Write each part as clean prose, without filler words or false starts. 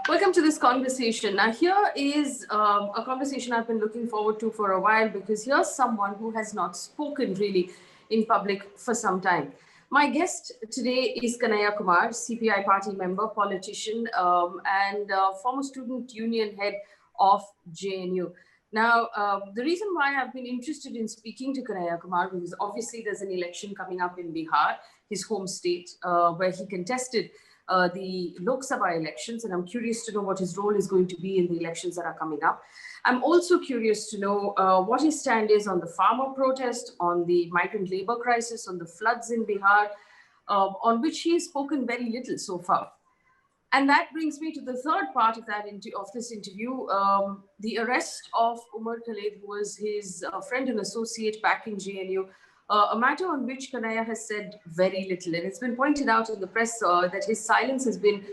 Welcome to this conversation. Now, here is a conversation I've been looking forward to for a while because here's someone who has not spoken really in public for some time. My guest today is Kanhaiya Kumar, CPI party member, politician, and former student union head of JNU. Now, the reason why I've been interested in speaking to Kanhaiya Kumar because obviously there's an election coming up in Bihar, his home state, where he contested the Lok Sabha elections, and I'm curious to know what his role is going to be in the elections that are coming up. I'm also curious to know what his stand is on the farmer protest, on the migrant labor crisis, on the floods in Bihar, on which he has spoken very little so far. And that brings me to the third part of this interview, the arrest of Umar Khalid, who was his friend and associate back in JNU, a matter on which Kanhaiya has said very little. And it's been pointed out in the press that his silence has been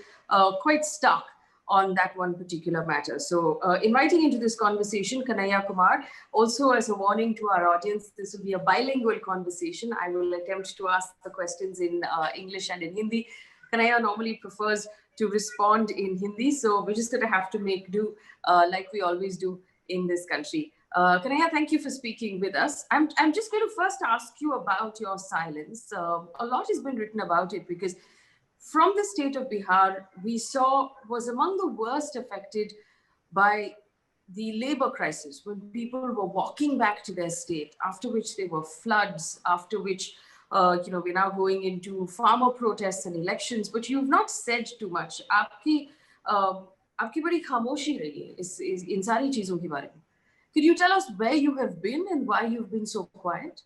quite stark on that one particular matter. So inviting into this conversation, Kanhaiya Kumar, also as a warning to our audience, this will be a bilingual conversation. I will attempt to ask the questions in English and in Hindi. Kanhaiya normally prefers to respond in Hindi, so we're just going to have to make do like we always do in this country. Kanhaiya, thank you for speaking with us. I'm just going to first ask you about your silence. A lot has been written about it because from the state of Bihar, we saw was among the worst affected by the labor crisis when people were walking back to their state, after which there were floods, after which we're now going into farmer protests and elections, but you've not said too much. आपकी बड़ी खामोशी रही है इन सारी चीजों के बारे में. Could you tell us where you have been and why you've been so quiet?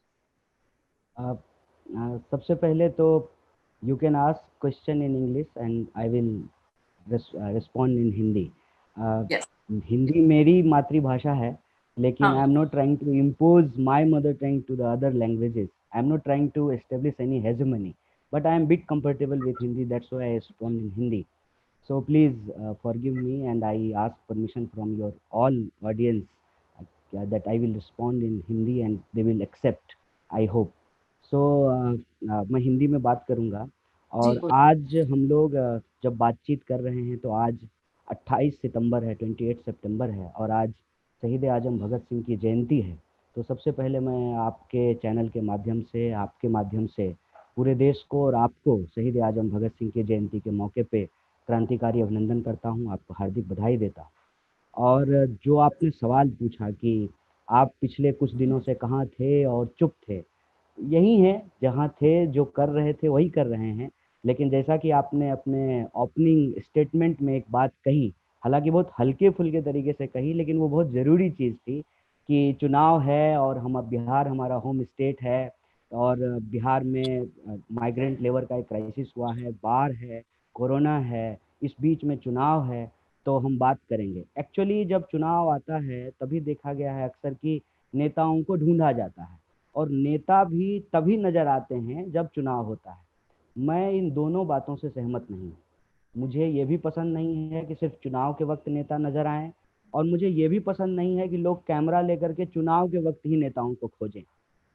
सबसे पहले तो you can ask question in English and I will respond in Hindi. Yes. Hindi मेरी मातृभाषा है, लेकिन I am not trying to impose my mother tongue to the other languages. I am not trying to establish any hegemony, but I am a bit comfortable with Hindi. That's why I respond in Hindi. So please forgive me, and I ask permission from your all audience that I will respond in Hindi and they will accept. I hope. So मैं हिंदी में बात करूँगा. और आज हम लोग जब बातचीत कर रहे हैं तो आज 28 सितंबर है, 28 सितंबर है, और आज शहीद आजम भगत सिंह की जयंती है. तो सबसे पहले मैं आपके चैनल के माध्यम से, आपके माध्यम से पूरे देश को और आपको शहीद आजम भगत सिंह की जयंती के मौके पे क्रांतिकारी अभिनंदन करता हूं, आपको हार्दिक बधाई देता हूं. और जो आपने सवाल पूछा कि आप पिछले कुछ दिनों से कहाँ थे और चुप थे, यही है, जहाँ थे जो कर रहे थे वही कर रहे हैं. लेकिन जैसा कि आपने अपने ओपनिंग स्टेटमेंट में एक बात कही, हालांकि बहुत हल्के फुल्के तरीके से कही, लेकिन वो बहुत ज़रूरी चीज़ थी कि चुनाव है और हम अब बिहार हमारा होम स्टेट है और बिहार में माइग्रेंट लेबर का एक क्राइसिस हुआ है, बाढ़ है, कोरोना है, इस बीच में चुनाव है, तो हम बात करेंगे. एक्चुअली जब चुनाव आता है तभी देखा गया है अक्सर कि नेताओं को ढूंढा जाता है और नेता भी तभी नज़र आते हैं जब चुनाव होता है. मैं इन दोनों बातों से सहमत नहीं हूँ. मुझे ये भी पसंद नहीं है कि सिर्फ चुनाव के वक्त नेता नज़र आएँ, और मुझे ये भी पसंद नहीं है कि लोग कैमरा लेकर के चुनाव के वक्त ही नेताओं को खोजें.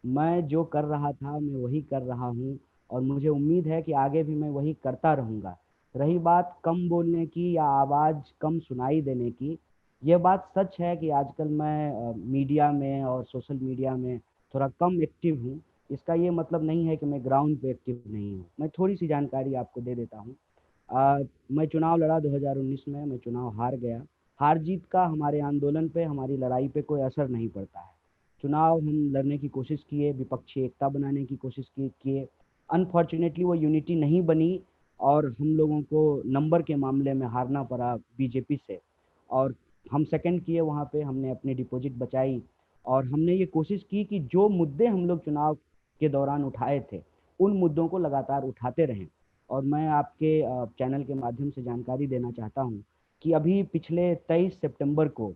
मैं जो कर रहा था मैं वही कर रहा हूँ और मुझे उम्मीद है कि आगे भी मैं वही करता रहूँगा. रही बात कम बोलने की या आवाज़ कम सुनाई देने की, ये बात सच है कि आजकल मैं मीडिया में और सोशल मीडिया में थोड़ा कम एक्टिव हूँ. इसका ये मतलब नहीं है कि मैं ग्राउंड पे एक्टिव नहीं हूँ. मैं थोड़ी सी जानकारी आपको दे देता हूँ. मैं चुनाव लड़ा 2019 में, मैं चुनाव हार गया. हार जीत का हमारे आंदोलन पे, हमारी लड़ाई पे कोई असर नहीं पड़ता है. चुनाव हम लड़ने की कोशिश किए, विपक्षी एकता बनाने की कोशिश किए. अनफॉर्चुनेटली वो यूनिटी नहीं बनी और हम लोगों को नंबर के मामले में हारना पड़ा बीजेपी से, और हम सेकंड किए. वहाँ पे हमने अपनी डिपॉजिट बचाई और हमने ये कोशिश की कि जो मुद्दे हम लोग चुनाव के दौरान उठाए थे उन मुद्दों को लगातार उठाते रहें. और मैं आपके चैनल के माध्यम से जानकारी देना चाहता हूँ कि अभी पिछले 23 सितंबर को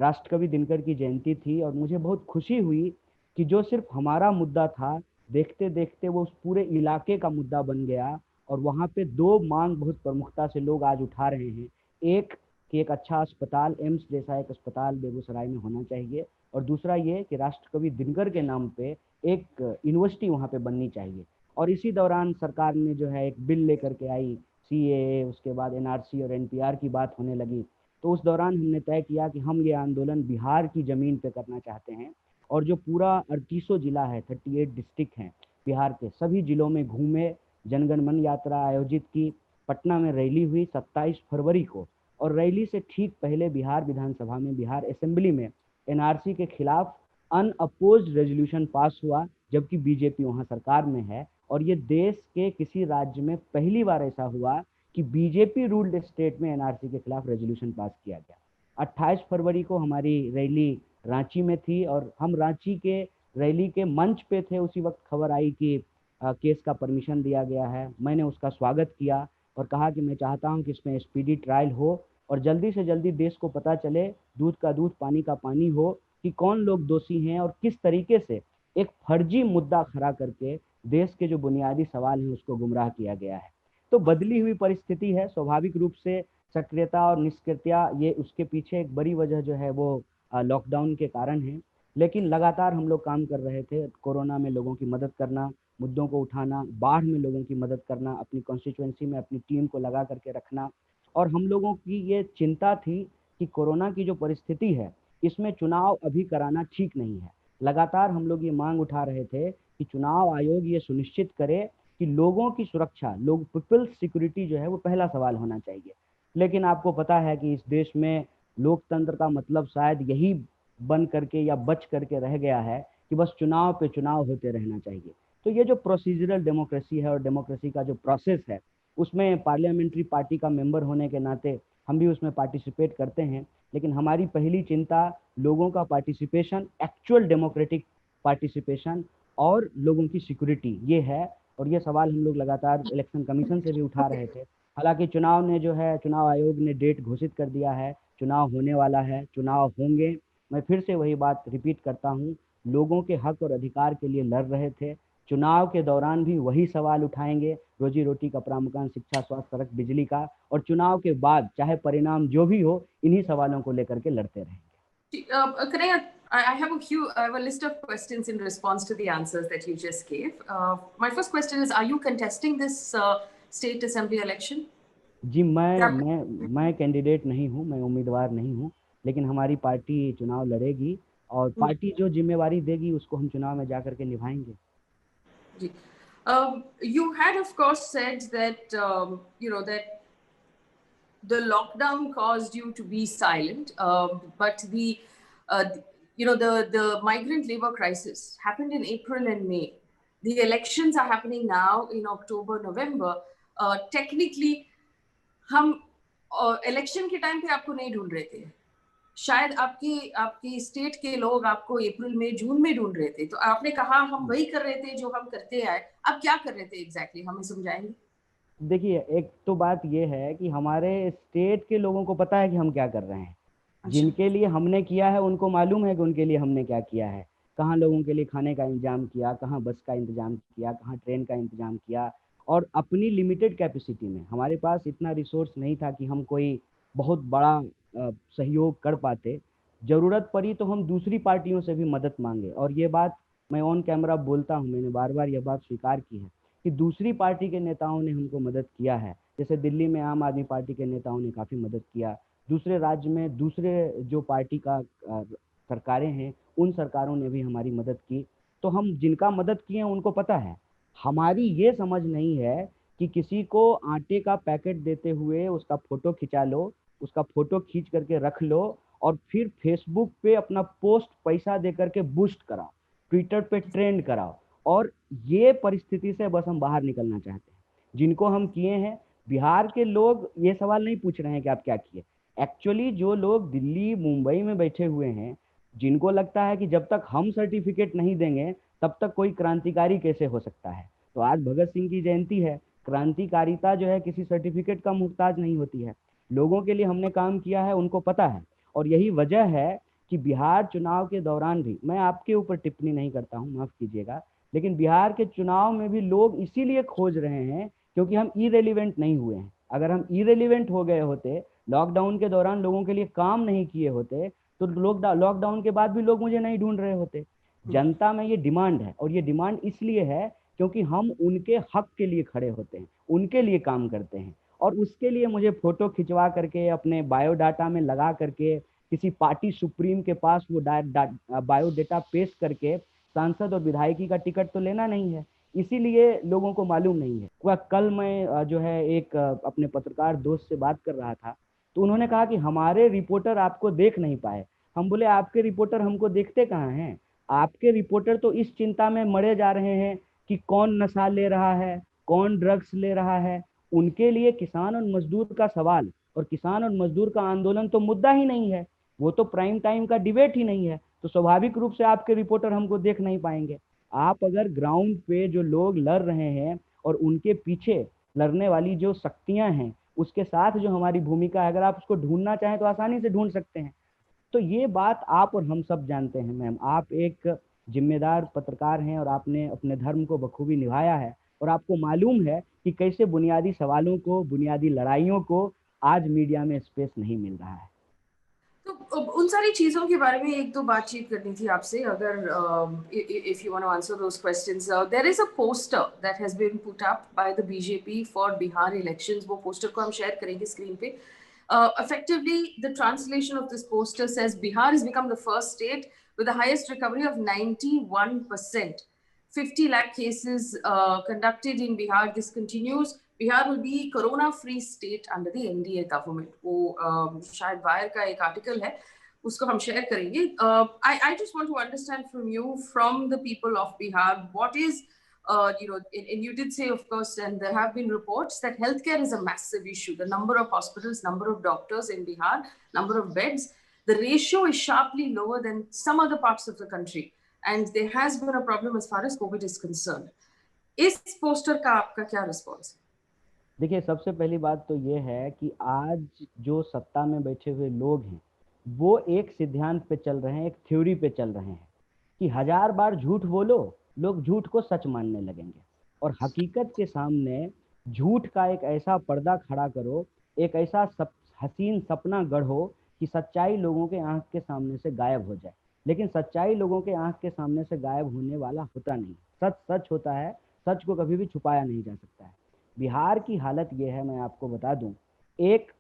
राष्ट्रकवि दिनकर की जयंती थी और मुझे बहुत खुशी हुई कि जो सिर्फ हमारा मुद्दा था, देखते देखते वो उस पूरे इलाके का मुद्दा बन गया. और वहाँ पे दो मांग बहुत प्रमुखता से लोग आज उठा रहे हैं. एक कि एक अच्छा अस्पताल, एम्स जैसा एक अस्पताल बेगूसराय में होना चाहिए, और दूसरा ये कि राष्ट्रकवि दिनकर के नाम पे एक यूनिवर्सिटी वहाँ पे बननी चाहिए. और इसी दौरान सरकार ने जो है एक बिल लेकर के आई सीएए, उसके बाद एनआरसी और एनपीआर की बात होने लगी, तो उस दौरान हमने तय किया कि हम ये आंदोलन बिहार की ज़मीन पे करना चाहते हैं। और जो पूरा 38 जिला है, 38 डिस्ट्रिक्ट हैं बिहार के, सभी जिलों में घूमे, जनगण मन यात्रा आयोजित की, पटना में रैली हुई 27 फरवरी को। और रैली से ठीक पहले बिहार विधानसभा में, बिहार असेंबली में एनआरसी के खिलाफ अनअपोज्ड रेजोल्यूशन पास हुआ, जबकि बीजेपी वहाँ सरकार में है। और ये देश के किसी राज्य में पहली बार ऐसा हुआ कि बीजेपी रूल्ड स्टेट में एनआरसी के खिलाफ रेजोल्यूशन पास किया गया। 28 फरवरी को हमारी रैली रांची में थी और हम रांची के रैली के मंच पे थे। उसी वक्त खबर आई कि केस का परमिशन दिया गया है। मैंने उसका स्वागत किया और कहा कि मैं चाहता हूं कि इसमें स्पीडी ट्रायल हो और जल्दी से जल्दी देश को पता चले, दूध का दूध पानी का पानी हो, कि कौन लोग दोषी हैं और किस तरीके से एक फर्जी मुद्दा खड़ा करके देश के जो बुनियादी सवाल हैं उसको गुमराह किया गया है। तो बदली हुई परिस्थिति है, स्वाभाविक रूप से सक्रियता और निष्क्रियता, ये उसके पीछे एक बड़ी वजह जो है वो लॉकडाउन के कारण है। लेकिन लगातार हम लोग काम कर रहे थे, कोरोना में लोगों की मदद करना, मुद्दों को उठाना, बाढ़ में लोगों की मदद करना, अपनी कॉन्स्टिट्यूएंसी में अपनी टीम को लगा करके रखना। और हम लोगों की ये चिंता थी कि कोरोना की जो परिस्थिति है इसमें चुनाव अभी कराना ठीक नहीं है। लगातार हम लोग ये मांग उठा रहे थे कि चुनाव आयोग ये सुनिश्चित करे कि लोगों की सुरक्षा, लोग पीपल्स सिक्योरिटी जो है वो पहला सवाल होना चाहिए। लेकिन आपको पता है कि इस देश में लोकतंत्र का मतलब शायद यही बन करके या बच करके रह गया है कि बस चुनाव पे चुनाव होते रहना चाहिए। तो ये जो प्रोसीजरल डेमोक्रेसी है और डेमोक्रेसी का जो प्रोसेस है, उसमें पार्लियामेंट्री पार्टी का मेंबर होने के नाते हम भी उसमें पार्टिसिपेट करते हैं। लेकिन हमारी पहली चिंता लोगों का पार्टिसिपेशन, एक्चुअल डेमोक्रेटिक पार्टिसिपेशन और लोगों की सिक्योरिटी, ये है। और ये सवाल हम लोग लगातार इलेक्शन कमीशन से भी उठा रहे थे। हालांकि चुनाव ने जो है, चुनाव आयोग ने डेट घोषित कर दिया है, चुनाव होने वाला है, चुनाव होंगे। मैं फिर से वही बात रिपीट करता हूँ, लोगों के हक और अधिकार के लिए लड़ रहे थे, चुनाव के दौरान भी वही सवाल उठाएंगे, रोजी रोटी, कपड़ा मकान, शिक्षा, स्वास्थ्य, सड़क, बिजली का। और चुनाव के बाद चाहे परिणाम जो भी हो, इन्हीं सवालों को लेकर के लड़ते रहेंगे। I have I have a list of questions in response to the answers that you just gave. My first question is, are you contesting this state assembly election? जी, मैं कैंडिडेट नहीं हूँ, मैं उम्मीदवार नहीं हूँ। लेकिन हमारी पार्टी चुनाव लड़ेगी और पार्टी जो जिम्मेवारी देगी उसको हम चुनाव में जाकर के निभाएंगे। जी, you had of course said that that the lockdown caused you to be silent, but uh, the migrant labor crisis happened in April and May. The elections are happening now in October, November. Technically, हम election के time पे आपको नहीं ढूंढ रहे थे, शायद आपकी आपकी स्टेट के लोग आपको अप्रैल में, जून में ढूंढ रहे थे। तो आपने कहा हम वही कर रहे थे जो हम करते आए। आप क्या कर रहे थे एग्जैक्टली, हमें समझाएंगे? देखिए, एक तो बात ये है कि हमारे स्टेट के लोगों को पता है कि हम क्या कर रहे हैं। अच्छा। जिनके लिए हमने किया है उनको मालूम है कि उनके लिए हमने क्या किया है, कहाँ लोगों के लिए खाने का इंतजाम किया, कहाँ बस का इंतजाम किया, कहाँ ट्रेन का इंतजाम किया। और अपनी लिमिटेड कैपेसिटी में, हमारे पास इतना रिसोर्स नहीं था कि हम कोई बहुत बड़ा सहयोग कर पाते। ज़रूरत पड़ी तो हम दूसरी पार्टियों से भी मदद मांगे। और ये बात मैं ऑन कैमरा बोलता हूँ, मैंने बार बार यह बात स्वीकार की है कि दूसरी पार्टी के नेताओं ने हमको मदद किया है। जैसे दिल्ली में आम आदमी पार्टी के नेताओं ने काफ़ी मदद किया, दूसरे राज्य में दूसरे जो पार्टी का सरकारें हैं उन सरकारों ने भी हमारी मदद की। तो हम जिनका मदद किए हैं उनको पता है। हमारी ये समझ नहीं है कि किसी को आटे का पैकेट देते हुए उसका फोटो खिंचा लो, उसका फोटो खींच करके रख लो और फिर फेसबुक पे अपना पोस्ट पैसा दे करके बूस्ट कराओ, ट्विटर पे ट्रेंड कराओ। और ये परिस्थिति से बस हम बाहर निकलना चाहते हैं। जिनको हम किए हैं, बिहार के लोग ये सवाल नहीं पूछ रहे हैं कि आप क्या किए। एक्चुअली जो लोग दिल्ली मुंबई में बैठे हुए हैं, जिनको लगता है कि जब तक हम सर्टिफिकेट नहीं देंगे तब तक कोई क्रांतिकारी कैसे हो सकता है। तो आज भगत सिंह की जयंती है। क्रांतिकारिता जो है किसी सर्टिफिकेट का मुहताज नहीं होती है। लोगों के लिए हमने काम किया है, उनको पता है। और यही वजह है कि बिहार चुनाव के दौरान भी, मैं आपके ऊपर टिप्पणी नहीं करता हूँ, माफ कीजिएगा, लेकिन बिहार के चुनाव में भी लोग इसीलिए खोज रहे हैं क्योंकि हम इरेलीवेंट नहीं हुए हैं। अगर हम इरेलीवेंट हो गए होते, लॉकडाउन के दौरान लोगों के लिए काम नहीं किए होते, तो लोग लॉकडाउन के बाद भी लोग मुझे नहीं ढूंढ रहे होते। जनता में ये डिमांड है और ये डिमांड इसलिए है क्योंकि हम उनके हक के लिए खड़े होते हैं, उनके लिए काम करते हैं। और उसके लिए मुझे फोटो खिंचवा करके अपने बायोडाटा में लगा करके किसी पार्टी सुप्रीम के पास वो बायोडाटा पेश करके सांसद और विधायकी का टिकट तो लेना नहीं है। इसीलिए लोगों को मालूम नहीं है। वह कल मैं जो है एक अपने पत्रकार दोस्त से बात कर रहा था, तो उन्होंने कहा कि हमारे रिपोर्टर आपको देख नहीं पाए। हम बोले आपके रिपोर्टर हमको देखते कहाँ हैं? आपके रिपोर्टर तो इस चिंता में मरे जा रहे हैं कि कौन नशा ले रहा है, कौन ड्रग्स ले रहा है। उनके लिए किसान और मजदूर का सवाल और किसान और मजदूर का आंदोलन तो मुद्दा ही नहीं है, वो तो प्राइम टाइम का डिबेट ही नहीं है। तो स्वाभाविक रूप से आपके रिपोर्टर हमको देख नहीं पाएंगे। आप अगर ग्राउंड पे जो लोग लड़ रहे हैं और उनके पीछे लड़ने वाली जो शक्तियां हैं उसके साथ जो हमारी भूमिका है, अगर आप उसको ढूंढना चाहें तो आसानी से ढूंढ सकते हैं। तो ये बात आप और हम सब जानते हैं मैम। आप एक जिम्मेदार पत्रकार हैं और आपने अपने धर्म को बखूबी निभाया है, और आपको मालूम है कि कैसे बुनियादी सवालों को, बुनियादी लड़ाइयों को आज मीडिया में स्पेस नहीं मिल रहा है। तो उन सारी चीजों के बारे में एक दो बातचीत करनी थी आपसे, अगर if you want to answer those questions. There is a poster that has been put up by the BJP for Bihar elections. वो पोस्टर को हम शेयर करेंगे स्क्रीन पे। Effectively, the translation of this poster says Bihar has become the first state with the highest recovery of 91%. 50 lakh cases conducted in Bihar. This continues. Bihar will be corona free state under the NDA government. वो शायद wire का एक article है, उसको हम share करेंगे। I just want to understand from you, from the people of Bihar, what is and you did say, of course, and there have been reports that healthcare is a massive issue. The number of hospitals, number of doctors in Bihar, number of beds, the ratio is sharply lower than some other parts of the country. And there has been a problem as far as COVID is concerned. इस poster का आपका क्या response है? देखिए, सबसे पहली बात तो ये है कि आज जो सत्ता में बैठे हुए लोग हैं वो एक सिद्धांत पे चल रहे हैं, एक थ्योरी पे चल रहे हैं कि 1000 बार झूठ बोलो, लोग झूठ को सच मानने लगेंगे। और हकीकत के सामने झूठ का एक ऐसा पर्दा खड़ा करो, एक ऐसा हसीन सपना गढ़ो कि सच्चाई लोगों के आंख के सामने से गायब हो जाए। लेकिन सच्चाई लोगों के आंख के सामने से गायब होने वाला होता नहीं। सच सच होता है, सच को कभी भी छुपाया नहीं जा सकता है। बिहार की हालत ये है, मैं आपको बता दूं। एक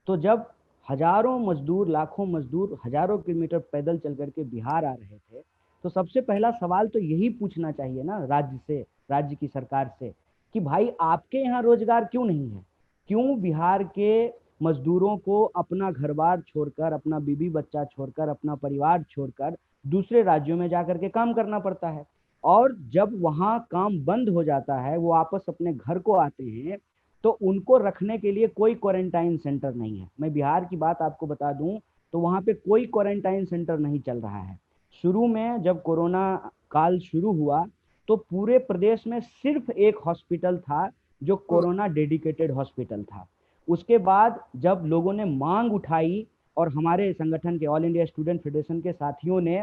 तो जब हजारों मजदूर, लाखों मजदूर हजारों किलोमीटर पैदल चल करके बिहार आ रहे थे, तो सबसे पहला सवाल तो यही पूछना चाहिए ना राज्य से, राज्य की सरकार से, कि भाई आपके यहाँ रोजगार क्यों नहीं है? क्यों बिहार के मजदूरों को अपना घर बार छोड़कर, अपना बीबी बच्चा छोड़कर, अपना परिवार छोड़कर दूसरे राज्यों में जाकर के काम करना पड़ता है? और जब वहाँ काम बंद हो जाता है, वो वापस अपने घर को आते हैं, तो उनको रखने के लिए कोई क्वारंटाइन सेंटर नहीं है। मैं बिहार की बात आपको बता दूं, तो वहाँ पे कोई क्वारंटाइन सेंटर नहीं चल रहा है। शुरू में जब कोरोना काल शुरू हुआ तो पूरे प्रदेश में सिर्फ एक हॉस्पिटल था जो कोरोना डेडिकेटेड हॉस्पिटल था। उसके बाद जब लोगों ने मांग उठाई और हमारे संगठन के ऑल इंडिया स्टूडेंट फेडरेशन के साथियों ने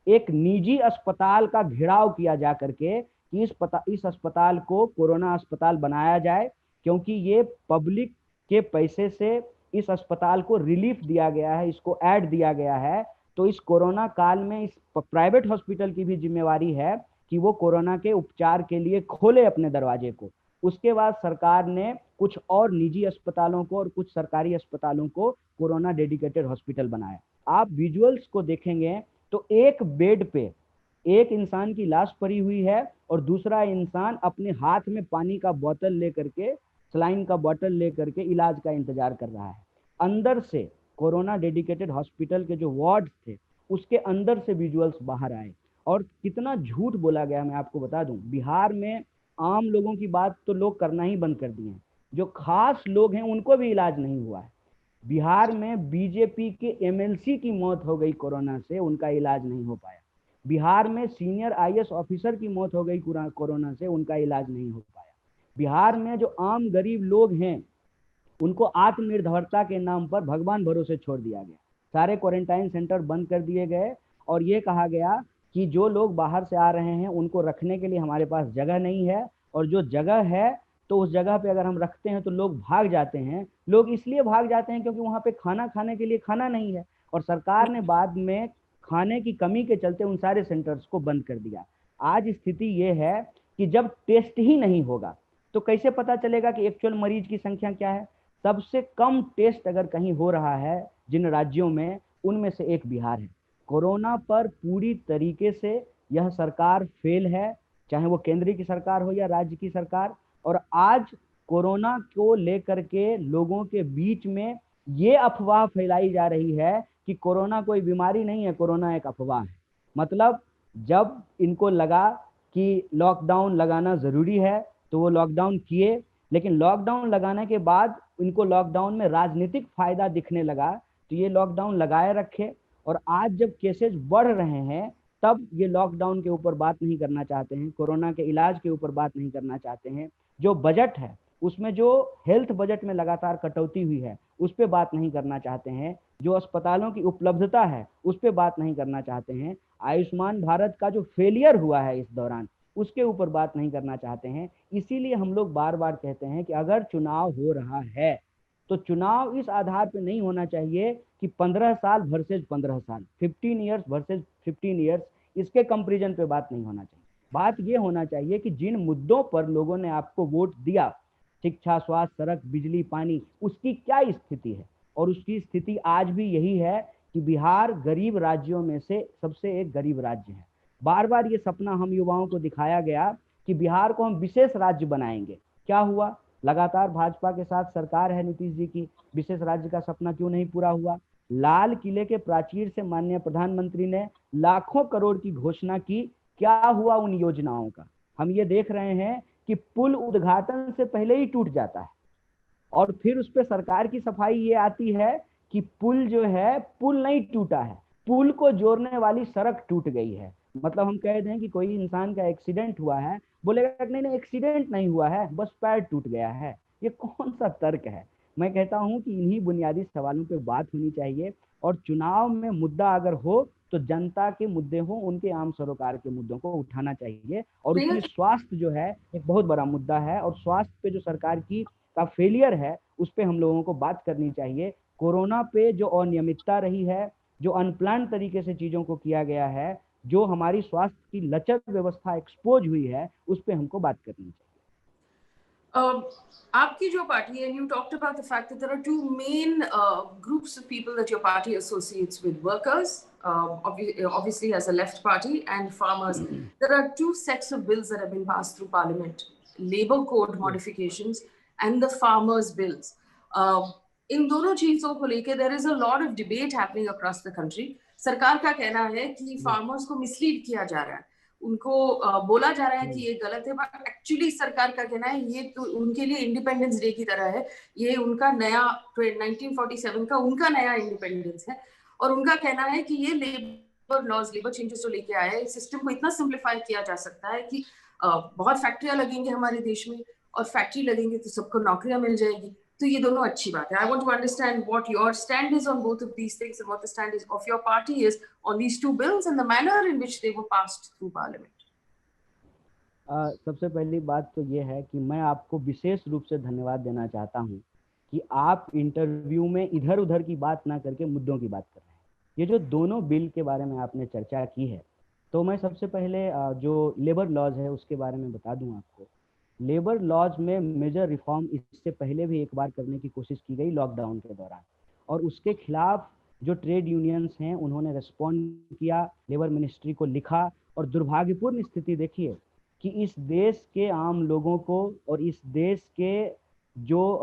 एक निजी अस्पताल का घेराव किया जा करके कि इस अस्पताल को कोरोना अस्पताल बनाया जाए, क्योंकि ये पब्लिक के पैसे से इस अस्पताल को रिलीफ दिया गया है, इसको ऐड दिया गया है। तो इस कोरोना काल में इस प्राइवेट हॉस्पिटल की भी जिम्मेवारी है कि वो कोरोना के उपचार के लिए खोले अपने दरवाजे को। उसके बाद सरकार ने कुछ और निजी अस्पतालों को और कुछ सरकारी अस्पतालों को कोरोना डेडिकेटेड हॉस्पिटल बनाया। आप विजुअल्स को देखेंगे तो एक बेड पे एक इंसान की लाश पड़ी हुई है और दूसरा इंसान अपने हाथ में पानी का बोतल लेकर के, सलाइन का बोतल लेकर के इलाज का इंतजार कर रहा है। अंदर से कोरोना डेडिकेटेड हॉस्पिटल के जो वार्ड थे उसके अंदर से विजुअल्स बाहर आए। और कितना झूठ बोला गया मैं आपको बता दूं। बिहार में आम लोगों की बात तो लोग करना ही बंद कर दिए हैं, जो खास लोग हैं उनको भी इलाज नहीं हुआ है। बिहार में बीजेपी के एमएलसी की मौत हो गई कोरोना से, उनका इलाज नहीं हो पाया। बिहार में सीनियर आईएएस ऑफिसर की मौत हो गई कोरोना से, उनका इलाज नहीं हो पाया। बिहार में जो आम गरीब लोग हैं उनको आत्मनिर्भरता के नाम पर भगवान भरोसे छोड़ दिया गया। सारे क्वारंटाइन सेंटर बंद कर दिए गए और ये कहा गया कि जो लोग बाहर से आ रहे हैं उनको रखने के लिए हमारे पास जगह नहीं है, और जो जगह है तो उस जगह पे अगर हम रखते हैं तो लोग भाग जाते हैं। लोग इसलिए भाग जाते हैं क्योंकि वहाँ पे खाना खाने के लिए खाना नहीं है, और सरकार ने बाद में खाने की कमी के चलते उन सारे सेंटर्स को बंद कर दिया। आज स्थिति ये है कि जब टेस्ट ही नहीं होगा तो कैसे पता चलेगा कि एक्चुअल मरीज की संख्या क्या है? सबसे कम टेस्ट अगर कहीं हो रहा है जिन राज्यों में, उनमें से एक बिहार है। कोरोना पर पूरी तरीके से यह सरकार फेल है, चाहे वो केंद्र की सरकार हो या राज्य की सरकार। और आज कोरोना को लेकर के लोगों के बीच में ये अफवाह फैलाई जा रही है कि कोरोना कोई बीमारी नहीं है, कोरोना एक अफवाह है। मतलब जब इनको लगा कि लॉकडाउन लगाना जरूरी है तो वो लॉकडाउन किए, लेकिन लॉकडाउन लगाने के बाद इनको लॉकडाउन में राजनीतिक फायदा दिखने लगा तो ये लॉकडाउन लगाए रखे। और आज जब केसेस बढ़ रहे हैं तब ये लॉकडाउन के ऊपर बात नहीं करना चाहते हैं, कोरोना के इलाज के ऊपर बात नहीं करना चाहते हैं। जो बजट है उसमें जो हेल्थ बजट में लगातार कटौती हुई है उस पर बात नहीं करना चाहते हैं, जो अस्पतालों की उपलब्धता है उस पर बात नहीं करना चाहते हैं, आयुष्मान भारत का जो फेलियर हुआ है इस दौरान उसके ऊपर बात नहीं करना चाहते हैं। इसीलिए हम लोग बार बार कहते हैं कि अगर चुनाव हो रहा है तो चुनाव इस आधार पर नहीं होना चाहिए कि 15 साल वर्सेज 15 साल, 15 ईयर्स वर्सेज 15 ईयर्स, इसके कंपेरिजन पे बात नहीं होना चाहिए। बात ये होना चाहिए कि जिन मुद्दों पर लोगों ने आपको वोट दिया, शिक्षा, स्वास्थ्य, सड़क, बिजली, पानी, उसकी क्या स्थिति है। और उसकी स्थिति आज भी यही है कि बिहार गरीब राज्यों में से सबसे एक गरीब राज्य है। बार बार ये सपना हम युवाओं को दिखाया गया कि बिहार को हम विशेष राज्य बनाएंगे। क्या हुआ? लगातार भाजपा के साथ सरकार है नीतीश जी की, विशेष राज्य का सपना क्यों नहीं पूरा हुआ? लाल किले के प्राचीर से माननीय प्रधानमंत्री ने लाखों करोड़ की घोषणा की, क्या हुआ उन योजनाओं का? हम ये देख रहे हैं कि पुल उद्घाटन से पहले ही टूट जाता है और फिर उस पर सरकार की सफाई ये आती है कि पुल जो है, पुल नहीं टूटा है, पुल को जोड़ने वाली सड़क टूट गई है। मतलब हम कह दें कि कोई इंसान का एक्सीडेंट हुआ है, बोलेगा नहीं नहीं एक्सीडेंट नहीं हुआ है, बस पैर टूट गया है। ये कौन सा तर्क है? मैं कहता हूं कि इन्हीं बुनियादी सवालों पे बात होनी चाहिए। और चुनाव में मुद्दा अगर हो तो जनता के मुद्दे हो, उनके आम सरोकार के मुद्दों को उठाना चाहिए। और उसमें स्वास्थ्य जो है एक बहुत बड़ा मुद्दा है, और स्वास्थ्य पे जो सरकार की का फेलियर है उस पर हम लोगों को बात करनी चाहिए। कोरोना पे जो अनियमितता रही है, जो अनप्लान तरीके से चीजों को किया गया है, जो हमारी स्वास्थ्य की लचर व्यवस्था एक्सपोज हुई है, उस पर हमको बात करनी चाहिए। आपकी जो पार्टी है, you talked about the fact that there are two main groups of people that your party associates with: workers, obviously as a left party, and farmers. There are two sets of bills that have been passed through Parliament: Labour Code modifications and the farmers' bills. इन दोनों चीजों को लेकर there is a lot of debate happening across the country. सरकार का कहना है कि farmers को मिसलीड किया जा रहा है, उनको बोला जा रहा है कि ये गलत है, बट एक्चुअली सरकार का कहना है ये तो उनके लिए इंडिपेंडेंस डे की तरह है, ये उनका नया 1947 का उनका नया इंडिपेंडेंस है। और उनका कहना है कि ये लेबर लॉज, लेबर चेंजेस जो लेके आया है, इस सिस्टम को इतना सिंप्लीफाई किया जा सकता है कि बहुत फैक्ट्रियां लगेंगे हमारे देश में, और फैक्ट्री लगेंगे तो सबको नौकरियां मिल जाएगी। तो ये दोनों अच्छी बात है। I want to understand what your stand is on both of these things and what the stand is of your party is on these two bills and the manner in which they were passed through Parliament. सबसे पहली बात तो ये है कि मैं आपको विशेष रूप से धन्यवाद देना चाहता हूँ कि आप इंटरव्यू में इधर उधर की बात ना करके मुद्दों की बात कर रहे हैं। ये जो दोनों बिल के बारे में आपने चर्चा की है, तो मैं सबसे पहले जो लेबर लॉज है उसके बारे में बता दूं आपको। लेबर लॉज में मेजर रिफॉर्म इससे पहले भी एक बार करने की कोशिश की गई लॉकडाउन के दौरान, और उसके खिलाफ जो ट्रेड यूनियंस हैं उन्होंने रिस्पॉन्ड किया, लेबर मिनिस्ट्री को लिखा। और दुर्भाग्यपूर्ण स्थिति देखिए कि इस देश के आम लोगों को और इस देश के जो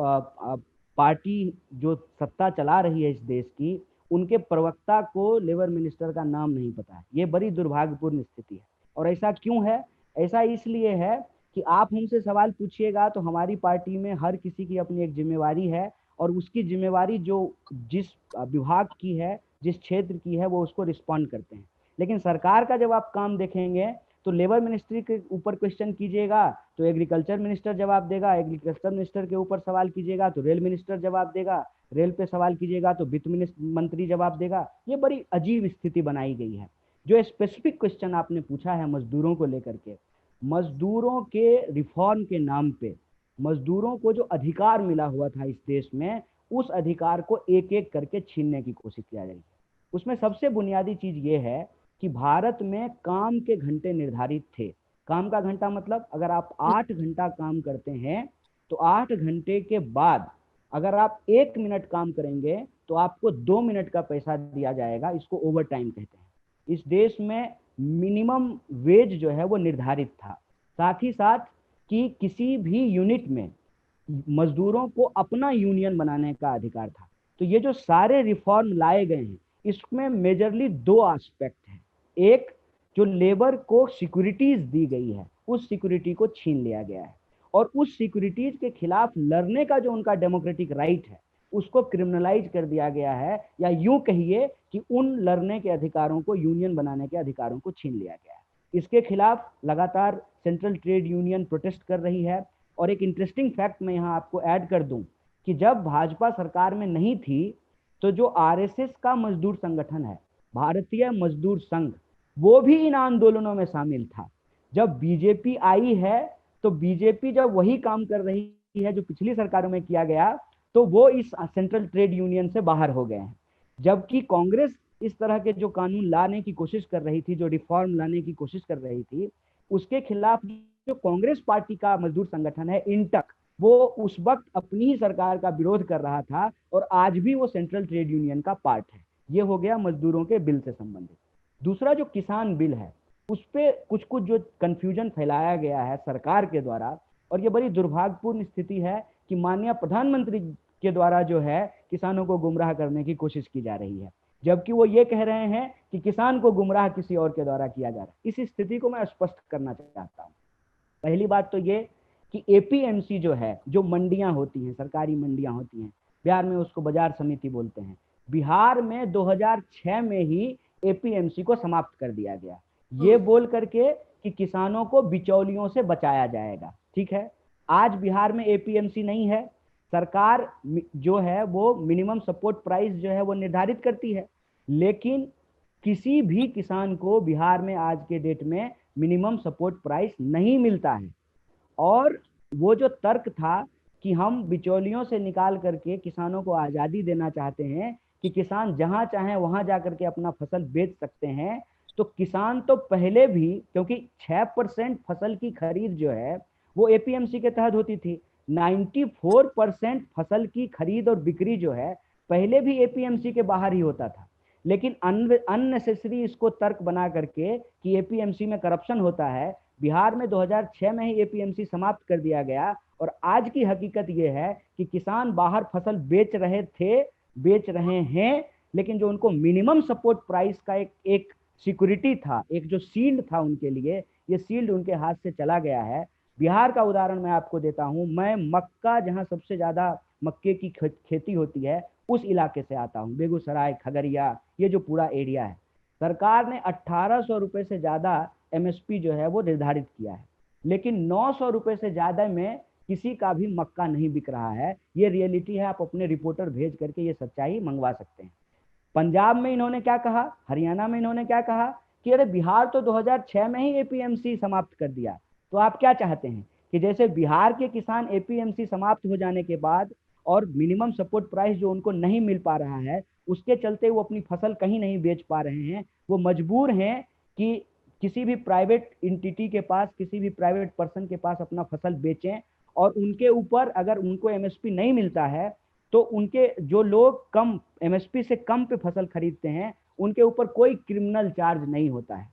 पार्टी जो सत्ता चला रही है इस देश की, उनके प्रवक्ता को लेबर मिनिस्टर का नाम नहीं पता है। ये बड़ी दुर्भाग्यपूर्ण स्थिति है। और ऐसा क्यों है? ऐसा इसलिए है कि आप हमसे सवाल पूछिएगा तो हमारी पार्टी में हर किसी की अपनी एक जिम्मेवारी है, और उसकी जिम्मेवारी जो जिस विभाग की है, जिस क्षेत्र की है, वो उसको रिस्पॉन्ड करते हैं। लेकिन सरकार का जब आप काम देखेंगे तो लेबर मिनिस्ट्री के ऊपर क्वेश्चन कीजिएगा तो एग्रीकल्चर मिनिस्टर जवाब देगा, एग्रीकल्चर मिनिस्टर के ऊपर सवाल कीजिएगा तो रेल मिनिस्टर जवाब देगा, रेल पे सवाल कीजिएगा तो वित्त मंत्री जवाब देगा। ये बड़ी अजीब स्थिति बनाई गई है। जो स्पेसिफिक क्वेश्चन आपने पूछा है मजदूरों को लेकर के, मजदूरों के रिफॉर्म के नाम पे मजदूरों को जो अधिकार मिला हुआ था इस देश में, उस अधिकार को एक एक करके छीनने की कोशिश किया जाएगी। उसमें सबसे बुनियादी चीज ये है कि भारत में काम के घंटे निर्धारित थे। काम का घंटा मतलब अगर आप 8 घंटा काम करते हैं तो 8 घंटे के बाद अगर आप 1 मिनट काम करेंगे तो आपको 2 मिनट का पैसा दिया जाएगा, इसको ओवर टाइम कहते हैं। इस देश में मिनिमम वेज जो है वो निर्धारित था, साथ ही साथ कि किसी भी यूनिट में मजदूरों को अपना यूनियन बनाने का अधिकार था। तो ये जो सारे रिफॉर्म लाए गए हैं, इसमें मेजरली दो एस्पेक्ट हैं। एक, जो लेबर को सिक्योरिटीज दी गई है, उस सिक्योरिटी को छीन लिया गया है, और उस सिक्योरिटीज के खिलाफ लड़ने का जो उनका डेमोक्रेटिक राइट है, उसको क्रिमिनलाइज कर दिया गया है, या यूं कहिए कि उन लड़ने के अधिकारों को, यूनियन बनाने के अधिकारों को छीन लिया गया है। इसके खिलाफ लगातार सेंट्रल ट्रेड यूनियन प्रोटेस्ट कर रही है। और एक इंटरेस्टिंग फैक्ट मैं यहाँ आपको ऐड कर दूं कि जब भाजपा सरकार में नहीं थी, तो जो आरएसएस का मजदूर संगठन है, भारतीय मजदूर संघ, वो भी इन आंदोलनों में शामिल था। जब बीजेपी आई है, तो बीजेपी जब वही काम कर रही है जो पिछली सरकारों में किया गया, तो वो इस सेंट्रल ट्रेड यूनियन से बाहर हो गए हैं। जबकि कांग्रेस इस तरह के जो कानून लाने की कोशिश कर रही थी, जो रिफॉर्म लाने की कोशिश कर रही थी, उसके खिलाफ जो कांग्रेस पार्टी का मजदूर संगठन है इंटक, वो उस वक्त अपनी ही सरकार का विरोध कर रहा था, और आज भी वो सेंट्रल ट्रेड यूनियन का पार्ट है। ये हो गया मजदूरों के बिल से संबंधित। दूसरा जो किसान बिल है, उस पर कुछ कुछ जो कंफ्यूजन फैलाया गया है सरकार के द्वारा, और ये बड़ी दुर्भाग्यपूर्ण स्थिति है कि माननीय प्रधानमंत्री के द्वारा जो है किसानों को गुमराह करने की कोशिश की जा रही है, जबकि वो ये कह रहे हैं कि किसान को गुमराह किसी और के द्वारा किया जा रहा है। इस स्थिति को मैं स्पष्ट करना चाहता हूँ। पहली बात तो ये कि एपीएमसी जो है, जो मंडियां होती हैं, सरकारी मंडियां होती हैं, बिहार में उसको बाजार समिति बोलते हैं, बिहार में 2006 में ही एपीएमसी को समाप्त कर दिया गया, ये बोल करके कि किसानों को बिचौलियों से बचाया जाएगा। ठीक है, आज बिहार में एपीएमसी नहीं है। सरकार जो है वो मिनिमम सपोर्ट प्राइस जो है वो निर्धारित करती है, लेकिन किसी भी किसान को बिहार में आज के डेट में मिनिमम सपोर्ट प्राइस नहीं मिलता है। और वो जो तर्क था कि हम बिचौलियों से निकाल करके किसानों को आज़ादी देना चाहते हैं कि किसान जहां चाहें वहां जा करके अपना फसल बेच सकते हैं, तो किसान तो पहले भी, क्योंकि 6% फसल की खरीद जो है वो एपीएमसी के तहत होती थी, 94% फसल की खरीद और बिक्री जो है पहले भी एपीएमसी के बाहर ही होता था। लेकिन अननेसेसरी इसको तर्क बना करके कि एपीएमसी में करप्शन होता है, बिहार में 2006 में ही एपीएमसी समाप्त कर दिया गया। और आज की हकीकत यह है कि किसान बाहर फसल बेच रहे थे, बेच रहे हैं, लेकिन जो उनको मिनिमम सपोर्ट प्राइस का एक सिक्योरिटी था, एक जो शील्ड था उनके लिए, ये शील्ड उनके हाथ से चला गया है। बिहार का उदाहरण मैं आपको देता हूं। मैं मक्का, जहां सबसे ज्यादा मक्के की खेती होती है, उस इलाके से आता हूं, बेगूसराय, खगड़िया, ये जो पूरा एरिया है। सरकार ने 1800 रुपए से ज्यादा एमएसपी जो है वो निर्धारित किया है, लेकिन 900 रुपए से ज्यादा में किसी का भी मक्का नहीं बिक रहा है। ये रियलिटी है, आप अपने रिपोर्टर भेज करके ये सच्चाई मंगवा सकते हैं। पंजाब में इन्होंने क्या कहा, हरियाणा में इन्होंने क्या कहा कि अरे बिहार तो 2006 में ही एपीएमसी समाप्त कर दिया। तो आप क्या चाहते हैं कि जैसे बिहार के किसान एपीएमसी समाप्त हो जाने के बाद और मिनिमम सपोर्ट प्राइस जो उनको नहीं मिल पा रहा है, उसके चलते वो अपनी फसल कहीं नहीं बेच पा रहे हैं, वो मजबूर हैं कि किसी भी प्राइवेट इंटिटी के पास, किसी भी प्राइवेट पर्सन के पास अपना फसल बेचें, और उनके ऊपर अगर उनको एमएसपी नहीं मिलता है, तो उनके जो लोग कम एमएसपी से कम पे फसल खरीदते हैं, उनके ऊपर कोई क्रिमिनल चार्ज नहीं होता है,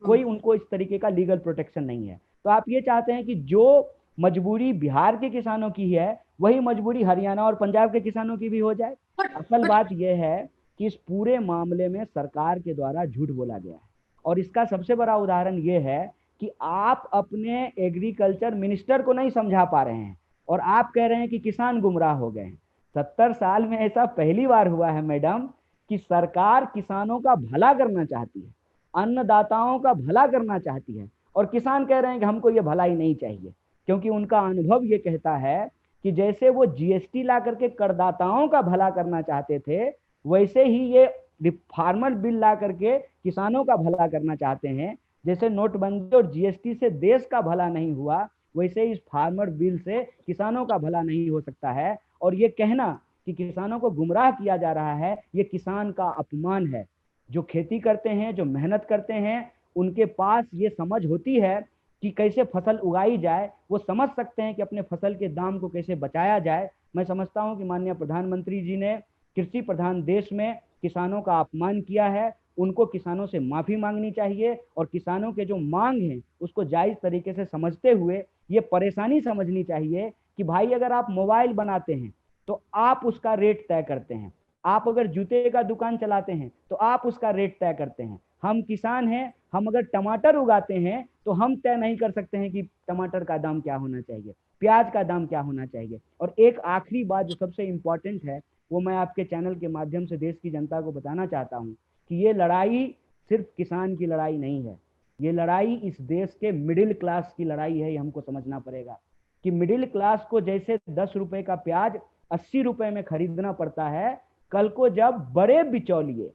कोई उनको इस तरीके का लीगल प्रोटेक्शन नहीं है। तो आप ये चाहते हैं कि जो मजबूरी बिहार के किसानों की है, वही मजबूरी हरियाणा और पंजाब के किसानों की भी हो जाए। असल बात यह है कि इस पूरे मामले में सरकार के द्वारा झूठ बोला गया है, और इसका सबसे बड़ा उदाहरण यह है कि आप अपने एग्रीकल्चर मिनिस्टर को नहीं समझा पा रहे हैं, और आप कह रहे हैं कि किसान गुमराह हो गए हैं। 70 साल में ऐसा पहली बार हुआ है मैडम कि सरकार किसानों का भला करना चाहती है, अन्नदाताओं का भला करना चाहती है, और किसान कह रहे हैं कि हमको ये भलाई नहीं चाहिए, क्योंकि उनका अनुभव ये कहता है कि जैसे वो जीएसटी ला करके करदाताओं का भला करना चाहते थे, वैसे ही ये फार्मर बिल ला करके किसानों का भला करना चाहते हैं। जैसे नोटबंदी और जीएसटी से देश का भला नहीं हुआ, वैसे इस फार्मर बिल से किसानों का भला नहीं हो सकता है। और ये कहना कि किसानों को गुमराह किया जा रहा है, ये किसान का अपमान है। जो खेती करते हैं, जो मेहनत करते हैं, उनके पास ये समझ होती है कि कैसे फसल उगाई जाए, वो समझ सकते हैं कि अपने फसल के दाम को कैसे बचाया जाए। मैं समझता हूं कि माननीय प्रधानमंत्री जी ने कृषि प्रधान देश में किसानों का अपमान किया है, उनको किसानों से माफी मांगनी चाहिए और किसानों के जो मांग हैं उसको जायज तरीके से समझते हुए ये परेशानी समझनी चाहिए कि भाई अगर आप मोबाइल बनाते हैं तो आप उसका रेट तय करते हैं, आप अगर जूते का दुकान चलाते हैं तो आप उसका रेट तय करते हैं। हम किसान हैं, हम अगर टमाटर उगाते हैं तो हम तय नहीं कर सकते हैं कि टमाटर का दाम क्या होना चाहिए, प्याज का दाम क्या होना चाहिए। और एक आखिरी बात जो सबसे इंपॉर्टेंट है, वो मैं आपके चैनल के माध्यम से देश की जनता को बताना चाहता हूँ कि ये लड़ाई सिर्फ किसान की लड़ाई नहीं है, ये लड़ाई इस देश के मिडिल क्लास की लड़ाई है। ये हमको समझना पड़ेगा कि मिडिल क्लास को जैसे 10 रुपए का प्याज 80 रुपए में खरीदना पड़ता है, कल को जब बड़े बिचौलिए,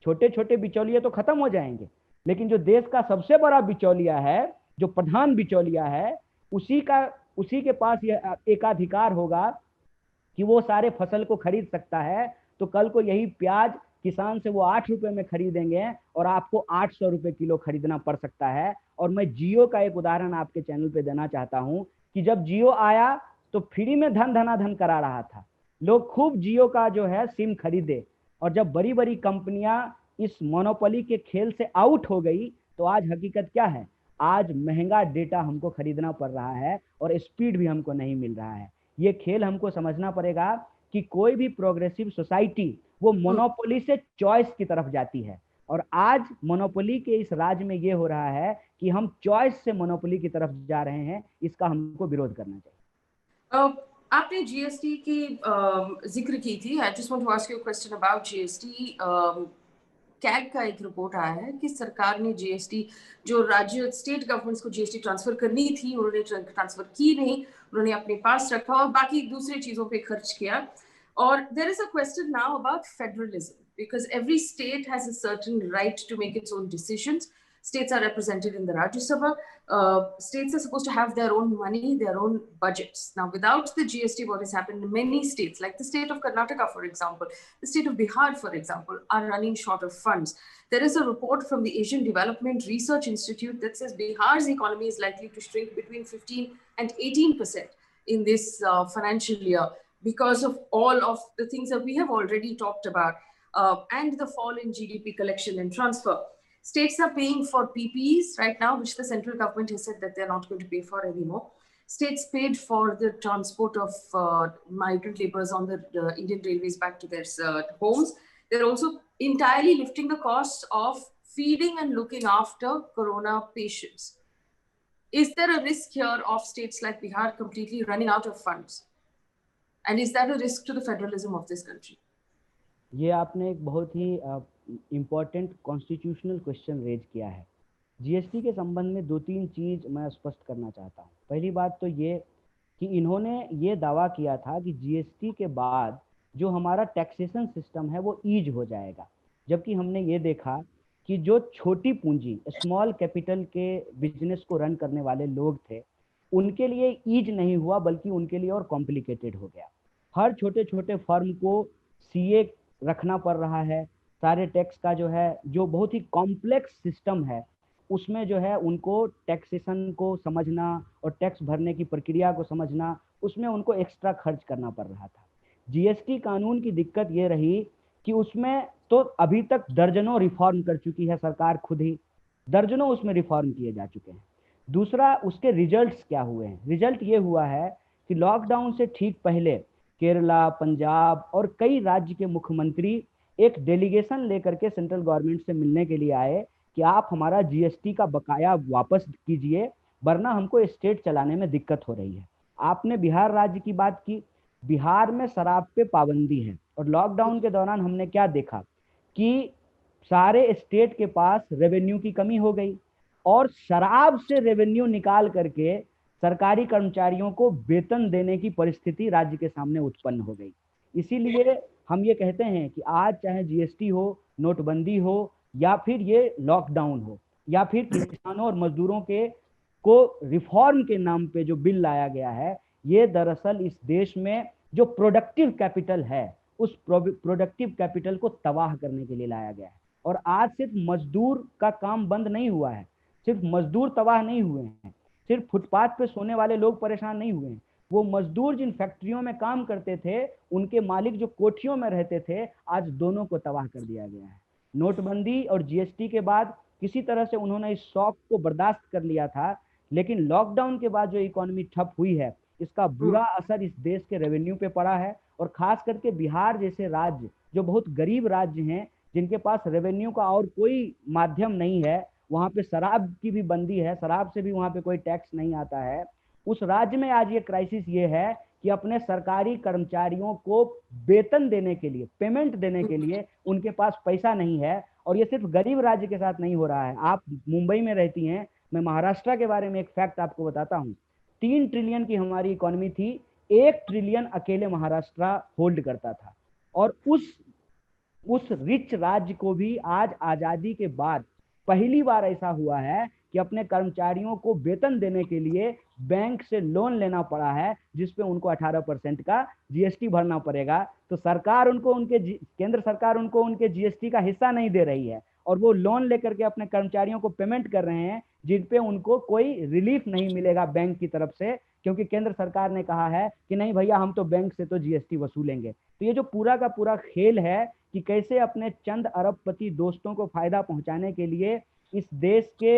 छोटे छोटे बिचौलिए तो खत्म हो जाएंगे, लेकिन जो देश का सबसे बड़ा बिचौलिया है, जो प्रधान बिचौलिया है, उसी के पास यह एकाधिकार होगा कि वो सारे फसल को खरीद सकता है। तो कल को यही प्याज किसान से वो 8 रुपए में खरीदेंगे और आपको 800 रुपए किलो खरीदना पड़ सकता है। और मैं जियो का एक उदाहरण आपके चैनल पे देना चाहता हूं कि जब जियो आया तो फ्री में धन धनाधन करा रहा था, लोग खूब जियो का जो है सिम खरीदे, और जब बड़ी बड़ी कंपनियां इस मोनोपोली के खेल से आउट हो गई तो आज हकीकत क्या है, आज महंगा डेटा हमको खरीदना पड़ रहा है और स्पीड भी हमको नहीं मिल रहा है। ये खेल हमको समझना पड़ेगा कि कोई भी प्रोग्रेसिव सोसाइटी वो मोनोपोली से चॉइस की तरफ जाती है, और आज मोनोपोली के इस राज में ये हो रहा है कि हम चॉइस से मोनोपोली की तरफ जा रहे हैं। इसका हमको विरोध करना चाहिए। आपने जीएसटी की जिक्र की थी। I just want to ask you question about GST. CAG का एक रिपोर्ट आया है कि सरकार ने जीएसटी, जो राज्य स्टेट गवर्नमेंट्स को जीएसटी ट्रांसफर करनी थी, उन्होंने ट्रांसफर की नहीं, उन्होंने अपने पास रखा और बाकी दूसरी चीजों पे खर्च किया। और there is a question now about federalism, because every state has a certain right to make its own decisions. States are represented in the Rajya Sabha. States are supposed to have their own money, their own budgets. Now, without the GST, what has happened in many states, like the state of Karnataka, for example, the state of Bihar, for example, are running short of funds. There is a report from the Asian Development Research Institute that says Bihar's economy is likely to shrink between 15 and 18% in this financial year because of all of the things that we have already talked about, and the fall in GDP collection and transfer. States are paying for PPEs right now, which the central government has said that they're not going to pay for anymore. States paid for the transport of migrant laborers on the Indian Railways back to their homes. They're also entirely lifting the cost of feeding and looking after corona patients. Is there a risk here of states like Bihar completely running out of funds? And is that a risk to the federalism of this country? ये आपने एक बहुत ही important constitutional question raise किया है। GST के संबंध में 2-3 चीज मैं स्पष्ट करना चाहता हूँ। पहली बात तो ये कि इन्होंने ये दावा किया था कि जीएसटी के बाद जो हमारा टैक्सेशन सिस्टम है वो ईज हो जाएगा, जबकि हमने ये देखा कि जो छोटी पूंजी स्मॉल कैपिटल के बिजनेस को रन करने वाले लोग थे उनके लिए ईज नहीं हुआ, बल्कि उनके लिए और कॉम्प्लिकेटेड हो गया। हर छोटे छोटे फर्म को सीए रखना पड़ रहा है, सारे टैक्स का जो है, जो बहुत ही कॉम्प्लेक्स सिस्टम है, उसमें जो है उनको टैक्सेशन को समझना और टैक्स भरने की प्रक्रिया को समझना, उसमें उनको एक्स्ट्रा खर्च करना पड़ रहा था। जीएसटी कानून की दिक्कत ये रही कि उसमें तो अभी तक दर्जनों रिफॉर्म कर चुकी है सरकार खुद ही, दर्जनों उसमें रिफॉर्म किए जा चुके हैं। दूसरा, उसके रिजल्ट्स क्या हुए हैं? रिजल्ट ये हुआ है कि लॉकडाउन से ठीक पहले केरला, पंजाब और कई राज्य के मुख्यमंत्री एक डेलीगेशन लेकर के सेंट्रल गवर्नमेंट से मिलने के लिए आए कि आप हमारा जीएसटी का बकाया वापस कीजिए, वरना हमको स्टेट चलाने में दिक्कत हो रही है। आपने बिहार राज्य की बात की, बिहार में शराब पे पाबंदी है, और लॉकडाउन के दौरान हमने क्या देखा कि सारे स्टेट के पास रेवेन्यू की कमी हो गई, और शराब से रेवेन्यू निकाल करके सरकारी कर्मचारियों को वेतन देने की परिस्थिति राज्य के सामने उत्पन्न हो गई। इसीलिए हम ये कहते हैं कि आज चाहे जीएसटी हो, नोटबंदी हो, या फिर ये लॉकडाउन हो, या फिर किसानों और मजदूरों के को रिफॉर्म के नाम पे जो बिल लाया गया है, ये दरअसल इस देश में जो प्रोडक्टिव कैपिटल है उस प्रोडक्टिव कैपिटल को तबाह करने के लिए लाया गया है। और आज सिर्फ मजदूर का काम बंद नहीं हुआ है, सिर्फ मजदूर तबाह नहीं हुए हैं, सिर्फ फुटपाथ पे सोने वाले लोग परेशान नहीं हुए हैं, वो मजदूर जिन फैक्ट्रियों में काम करते थे, उनके मालिक जो कोठियों में रहते थे, आज दोनों को तबाह कर दिया गया है। नोटबंदी और जीएसटी के बाद किसी तरह से उन्होंने इस शॉक को बर्दाश्त कर लिया था, लेकिन लॉकडाउन के बाद जो इकोनॉमी ठप हुई है, इसका बुरा असर इस देश के रेवेन्यू पे पड़ा है। और खास करके बिहार जैसे राज्य, जो बहुत गरीब राज्य हैं, जिनके पास रेवेन्यू का और कोई माध्यम नहीं है, वहाँ पे शराब की भी बंदी है, शराब से भी वहाँ पे कोई टैक्स नहीं आता है, उस राज्य में आज ये क्राइसिस ये है कि अपने सरकारी कर्मचारियों को वेतन देने के लिए, पेमेंट देने के लिए उनके पास पैसा नहीं है। और ये सिर्फ गरीब राज्य के साथ नहीं हो रहा है। आप मुंबई में रहती हैं, मैं महाराष्ट्र के बारे में एक फैक्ट आपको बताता हूँ। 3 ट्रिलियन की हमारी इकोनॉमी थी, 1 ट्रिलियन अकेले महाराष्ट्र होल्ड करता था। और उस रिच राज्य को भी आज आजादी के बाद पहली बार ऐसा हुआ है कि अपने कर्मचारियों को वेतन देने के लिए बैंक से लोन लेना पड़ा है, जिसपे उनको 18% का जीएसटी भरना पड़ेगा। तो सरकार उनको केंद्र सरकार उनको उनके जीएसटी का हिस्सा नहीं दे रही है, और वो लोन लेकर के अपने कर्मचारियों को पेमेंट कर रहे हैं, जिन पे उनको कोई रिलीफ नहीं मिलेगा बैंक की तरफ से, क्योंकि केंद्र सरकार ने कहा है कि नहीं भैया, हम तो बैंक से तो जीएसटी वसूलेंगे। तो ये जो पूरा का पूरा खेल है कि कैसे अपने चंद अरबपति दोस्तों को फायदा पहुंचाने के लिए इस देश के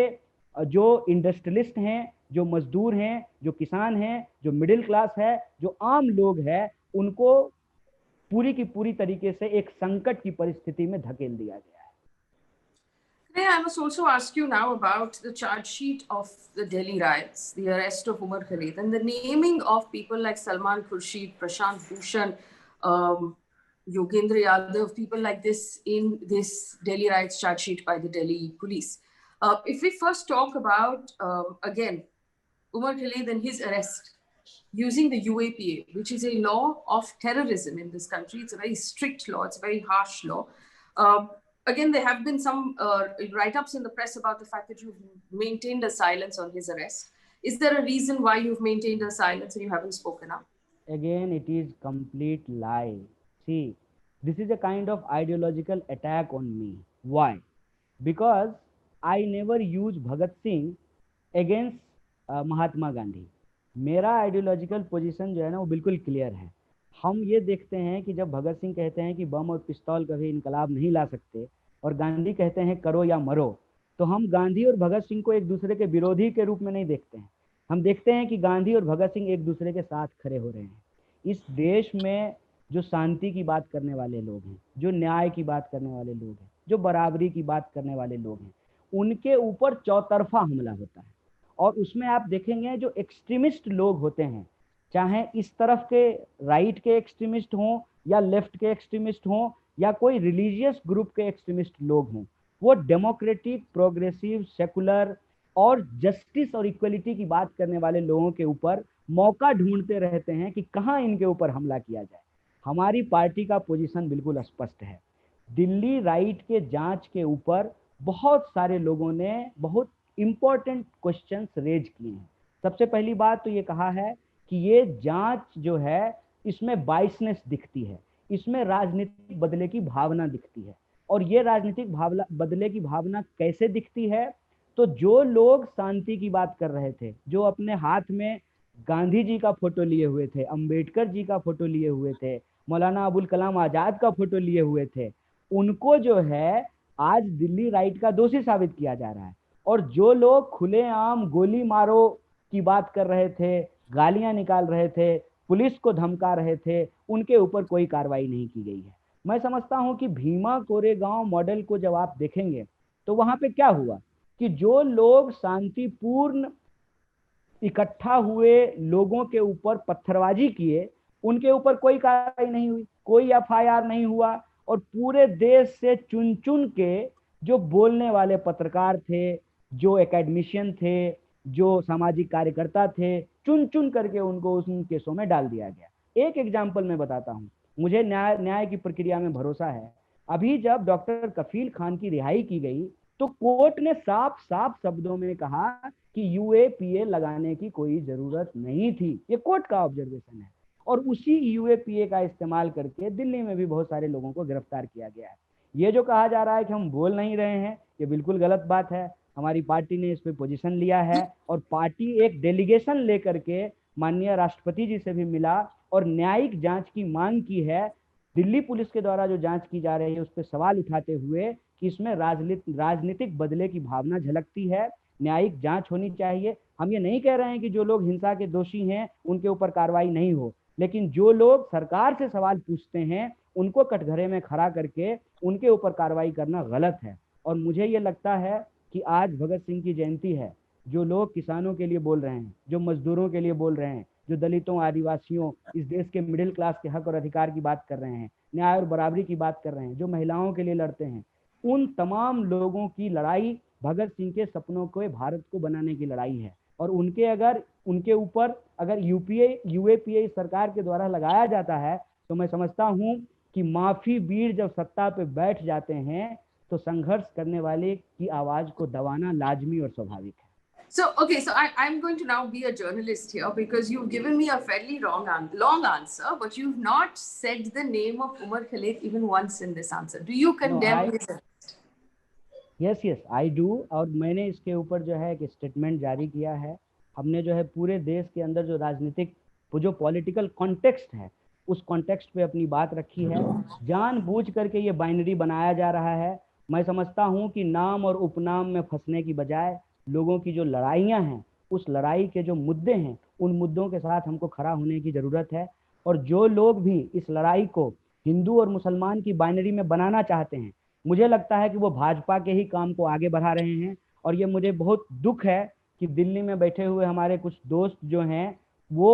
जो इंडस्ट्रियलिस्ट हैं, जो मजदूर हैं, जो किसान हैं, जो मिडिल क्लास है, जो आम लोग हैं, उनको पूरी की पूरी तरीके से एक संकट की परिस्थिति में धकेल दिया गया है। I must also ask you now about the charge sheet of the Delhi riots, the arrest of Umar Khalid, and the naming of people like Salman Khurshid, Prashant Bhushan, Yogendra Yadav, people like this in this Delhi riots charge sheet by the Delhi police. If we first talk about, again, Umar Khalid and his arrest using the UAPA, which is a law of terrorism in this country. It's a very strict law. It's a very harsh law. Again, there have been some write-ups in the press about the fact that you've maintained a silence on his arrest. Is there a reason why you've maintained a silence and you haven't spoken up? Again, it is complete lie. See, this is a kind of ideological attack on me. Why? Because I never use Bhagat Singh against Mahatma Gandhi. मेरा ideological position जो है ना, वो बिल्कुल clear है। हम ये देखते हैं कि जब भगत सिंह कहते हैं कि बम और पिस्तौल कभी इनकलाब नहीं ला सकते, और गांधी कहते हैं करो या मरो, तो हम गांधी और भगत सिंह को एक दूसरे के विरोधी के रूप में नहीं देखते हैं। हम देखते हैं कि गांधी और भगत सिंह एक दूसरे के साथ खड़े हो रहे हैं। इस देश में जो शांति की बात करने वाले लोग हैं, जो न्याय की बात करने वाले लोग हैं, जो बराबरी की बात करने वाले लोग हैं, उनके ऊपर चौतरफा हमला होता है। और उसमें आप देखेंगे जो एक्सट्रीमिस्ट लोग होते हैं, चाहे इस तरफ के राइट के एक्सट्रीमिस्ट हों या लेफ्ट के एक्सट्रीमिस्ट हों या कोई रिलीजियस ग्रुप के एक्सट्रीमिस्ट लोग हों, वो डेमोक्रेटिक, प्रोग्रेसिव, सेकुलर और जस्टिस और इक्वलिटी की बात करने वाले लोगों के ऊपर मौका ढूंढते रहते हैं कि कहाँ इनके ऊपर हमला किया जाए। हमारी पार्टी का पोजीशन बिल्कुल स्पष्ट है। दिल्ली राइट के जांच के ऊपर बहुत सारे लोगों ने बहुत इंपॉर्टेंट क्वेश्चंस रेज किए हैं। सबसे पहली बात तो ये कहा है कि ये जांच जो है, इसमें बाइसनेस दिखती है, इसमें राजनीतिक बदले की भावना दिखती है। और ये राजनीतिक बदले की भावना कैसे दिखती है? तो जो लोग शांति की बात कर रहे थे, जो अपने हाथ में गांधी जी का फोटो लिए हुए थे, अंबेडकर जी का फोटो लिए हुए थे, मौलाना अबुल कलाम आजाद का फोटो लिए हुए थे, उनको जो है आज दिल्ली राइट का दोषी साबित किया जा रहा है। और जो लोग खुलेआम गोली मारो की बात कर रहे थे, गालियां निकाल रहे थे, पुलिस को धमका रहे थे, उनके ऊपर कोई कार्रवाई नहीं की गई है। मैं समझता हूं कि भीमा कोरेगांव मॉडल को जब आप देखेंगे तो वहां पे क्या हुआ कि जो लोग शांतिपूर्ण इकट्ठा हुए लोगों के ऊपर पत्थरबाजी किए, उनके ऊपर कोई कार्रवाई नहीं हुई, कोई एफआईआर नहीं हुआ। और पूरे देश से चुन चुन के जो बोलने वाले पत्रकार थे, जो एकेडमिशियन थे, जो सामाजिक कार्यकर्ता थे, चुन चुन करके उनको उन केसों में डाल दिया गया। एक एग्जाम्पल मैं बताता हूँ, मुझे न्याय की प्रक्रिया में भरोसा है। अभी जब डॉक्टर कफील खान की रिहाई की गई तो कोर्ट ने साफ साफ शब्दों में कहा कि यूएपीए लगाने की कोई जरूरत नहीं थी। ये कोर्ट का ऑब्जर्वेशन है। और उसी यूएपीए का इस्तेमाल करके दिल्ली में भी बहुत सारे लोगों को गिरफ्तार किया गया है। ये जो कहा जा रहा है कि हम बोल नहीं रहे हैं, ये बिल्कुल गलत बात है। हमारी पार्टी ने इस पे पोजीशन लिया है और पार्टी एक डेलीगेशन लेकर के माननीय राष्ट्रपति जी से भी मिला और न्यायिक जांच की मांग की है। दिल्ली पुलिस के द्वारा जो जांच की जा रही है उस पर सवाल उठाते हुए कि इसमें राजनीतिक बदले की भावना झलकती है, न्यायिक जांच होनी चाहिए। हम ये नहीं कह रहे हैं कि जो लोग हिंसा के दोषी हैं उनके ऊपर कार्रवाई नहीं हो, लेकिन जो लोग सरकार से सवाल पूछते हैं उनको कटघरे में खड़ा करके उनके ऊपर कार्रवाई करना गलत है। और मुझे ये लगता है कि आज भगत सिंह की जयंती है, जो लोग किसानों के लिए बोल रहे हैं, जो मजदूरों के लिए बोल रहे हैं, जो दलितों, आदिवासियों, इस देश के मिडिल क्लास के हक और अधिकार की बात कर रहे हैं, न्याय और बराबरी की बात कर रहे हैं, जो महिलाओं के लिए लड़ते हैं, उन तमाम लोगों की लड़ाई भगत सिंह के सपनों को, भारत को बनाने की लड़ाई है। और उनके ऊपर अगर यूएपीए सरकार के द्वारा लगाया जाता है तो मैं समझता हूं कि माफी वीर जब सत्ता पे बैठ जाते हैं तो संघर्ष करने वाले की आवाज को दबाना लाजमी और स्वाभाविक है। So, okay, so I'm going to now be a journalist here because you've given me a fairly long answer, but you've not said the name of Umar Khalid even once in this answer. Do you condemn his arrest? Yes I do. और मैंने इसके ऊपर जो है एक statement जारी किया है। हमने जो है पूरे देश के अंदर जो राजनीतिक जो पॉलिटिकल कॉन्टेक्स्ट है उस कॉन्टेक्स्ट पे अपनी बात रखी है। जानबूझ करके ये बाइनरी बनाया जा रहा है। मैं समझता हूँ कि नाम और उपनाम में फंसने की बजाय लोगों की जो लड़ाइयाँ हैं, उस लड़ाई के जो मुद्दे हैं, उन मुद्दों के साथ हमको खड़ा होने की ज़रूरत है। और जो लोग भी इस लड़ाई को हिंदू और मुसलमान की बाइनरी में बनाना चाहते हैं, मुझे लगता है कि वो भाजपा के ही काम को आगे बढ़ा रहे हैं। और ये मुझे बहुत दुख है कि दिल्ली में बैठे हुए हमारे कुछ दोस्त जो हैं वो